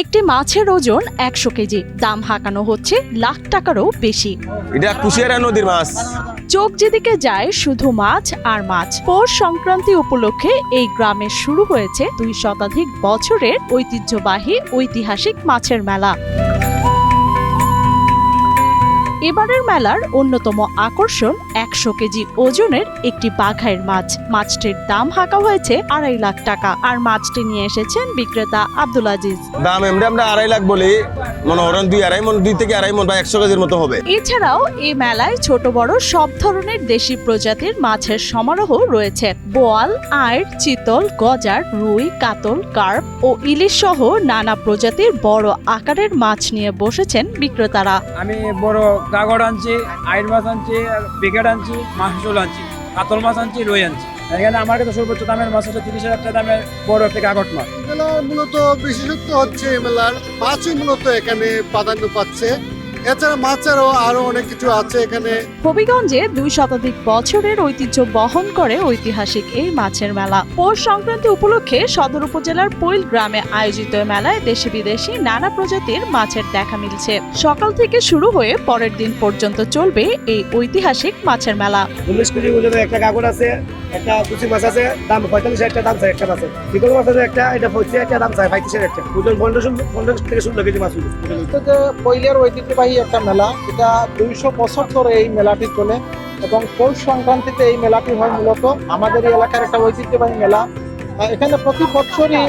একটি মাছের ওজন ১০০ কেজি, দাম হাঁকানো হচ্ছে লাখ টাকারও বেশি। এটা কুশিয়ারা নদীর মাছ। চোখ যেদিকে যায় শুধু মাছ আর মাছ। পৌষ সংক্রান্তি উপলক্ষে এই গ্রামে শুরু হয়েছে ২ শতাধিক বছরের ঐতিহ্যবাহী ঐতিহাসিক মাছের মেলা। এবারের মেলার অন্যতম আকর্ষণ ১০০ কেজি ওজনের একটি বাঘাইর মাছ। মাছটির দাম হাঁকা হয়েছে ২.৫ লাখ টাকা। আর মাছটি নিয়ে এসেছেন বিক্রেতা আব্দুল আজিজ। দাম এমনি আমরা ২.৫ লাখ বলি, মনে করেন ২.৫ মন, ২ থেকে ২.৫ মন বা ১০০ কেজির মতো হবে। এছাড়াও এই মেলায় ছোট বড় সব ধরনের দেশি প্রজাতির মাছের সমারোহ রয়েছে। বোয়াল, আইড়, চিতল, গজার, রুই, কাতল, কার্প ও ইলিশ সহ নানা প্রজাতির বড় আকারের মাছ নিয়ে বসেছেন বিক্রেতারা। আমি বড় গাগর আনছি, আইড় মাছ আনছি, বিকেট আনছি, মাছরোল আনছি, কাতল মাছ আনছি, রুই আনছি। এখানে আমার কাছে সর্বোচ্চ দামের মাছ হচ্ছে ৩০,০০০ টাকা দামের বড় একটা গাগর মাছ। মেলার মূলত বিশেষত্ব হচ্ছে মেলার মাছই মূলত এখানে প্রাধান্য পাচ্ছে। এছাড়া মাছেরও আরো অনেক কিছু আছে এখানে। হবিগঞ্জে ২ শতাধিক বছরের ঐতিহ্য বহন করে ঐতিহাসিক এই মাছের মেলা। পৌষ সংক্রান্তি উপলক্ষে সদর উপজেলার পৈল গ্রামে আয়োজিত মেলায় দেশি বিদেশি নানা প্রজাতির মাছের দেখা মিলছে। সকাল থেকে শুরু হয়ে পরের দিন পর্যন্ত চলবে এই ঐতিহাসিক মাছের মেলা। ১৯ কেজি ওজনের একটা কাগর আছে, একটা কুচি মাছ আছে, দাম ৪৫,০০০ টাকা দাম চাই একটা মাছের। চিতল মাছ আছে একটা, এটা ২৫,০০০ টাকা দাম চাই ৩৫,০০০ একটা। ওজন ১৫ থেকে ১৬ কেজি মাছ হবে। পৈলের ঐতিহ্যবাহী একটা মেলা, এটা ২০০ বছর ধরে এই মেলাটি চলে এবং পৌষ সংক্রান্তিতে এই মেলাটি হয়। মূলত আমাদের এই এলাকার একটা ঐতিহ্যবাহী মেলা। এখানে প্রতি বছরই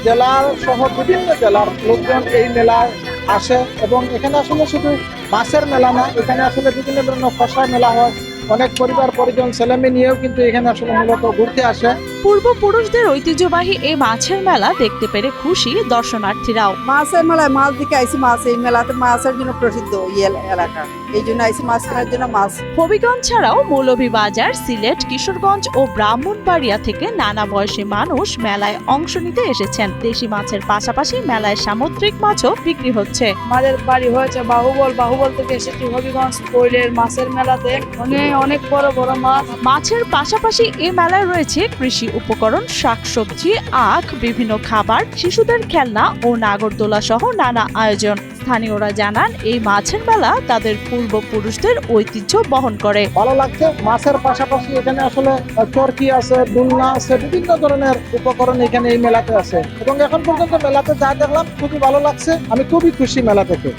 জেলার সহ বিভিন্ন জেলার লোকজন এই মেলায় আসে এবং এখানে আসলে শুধু মাছের মেলা না, এখানে আসলে বিভিন্ন ধরনের ফসল মেলা হয়। অনেক পরিবার পরিজন ছেলেমেয়ে নিয়েও কিন্তু এখানে আসলে মূলত ঘুরতে আসে। পূর্বপুরুষদের ঐতিহ্যবাহী এই মাছের মেলা দেখতে পেরে খুশি দর্শনার্থীরাও। মাছের মেলায় মাছ দিকে আইসি, মাছ এই মেলাতে মাছের জন্য প্রসিদ্ধ এলাকা, এই জন্য আইসি মাছ কেনার জন্য। মাছ হবিগঞ্জ ছাড়াও মৌলভীবাজার, সিলেট, কিশোরগঞ্জ ও ব্রাহ্মণবাড়িয়া থেকে নানা বয়সী মানুষ মেলায় অংশ নিতে এসেছেন। দেশি মাছের পাশাপাশি মেলায় সামুদ্রিক মাছও বিক্রি হচ্ছে। আমাদের বাড়ি হয়েছে বাহুবল থেকে এসেছি হবিগঞ্জ পৈলের মাছের মেলাতে। অনেক বড় বড় মাছ। মাছের পাশাপাশি এই মেলায় রয়েছে কৃষি উপকরণ, শাকসবজি, আখ, বিভিন্ন খাবার, শিশুদের খেলনা ও নাগরদোলা সহ নানা আয়োজন। স্থানীয়রা জানান এই মাছের মেলা তাদের পূর্বপুরুষদের ঐতিহ্য বহন করে। ভালো লাগছে। মাছের পাশাপাশি এখানে আসলে চরকি আছে, দুলনা আছে, বিভিন্ন ধরনের উপকরণ এখানে এই মেলাতে আছে এবং এখন পর্যন্ত মেলাতে যা দেখলাম খুবই ভালো লাগছে। আমি খুবই খুশি মেলা থেকে।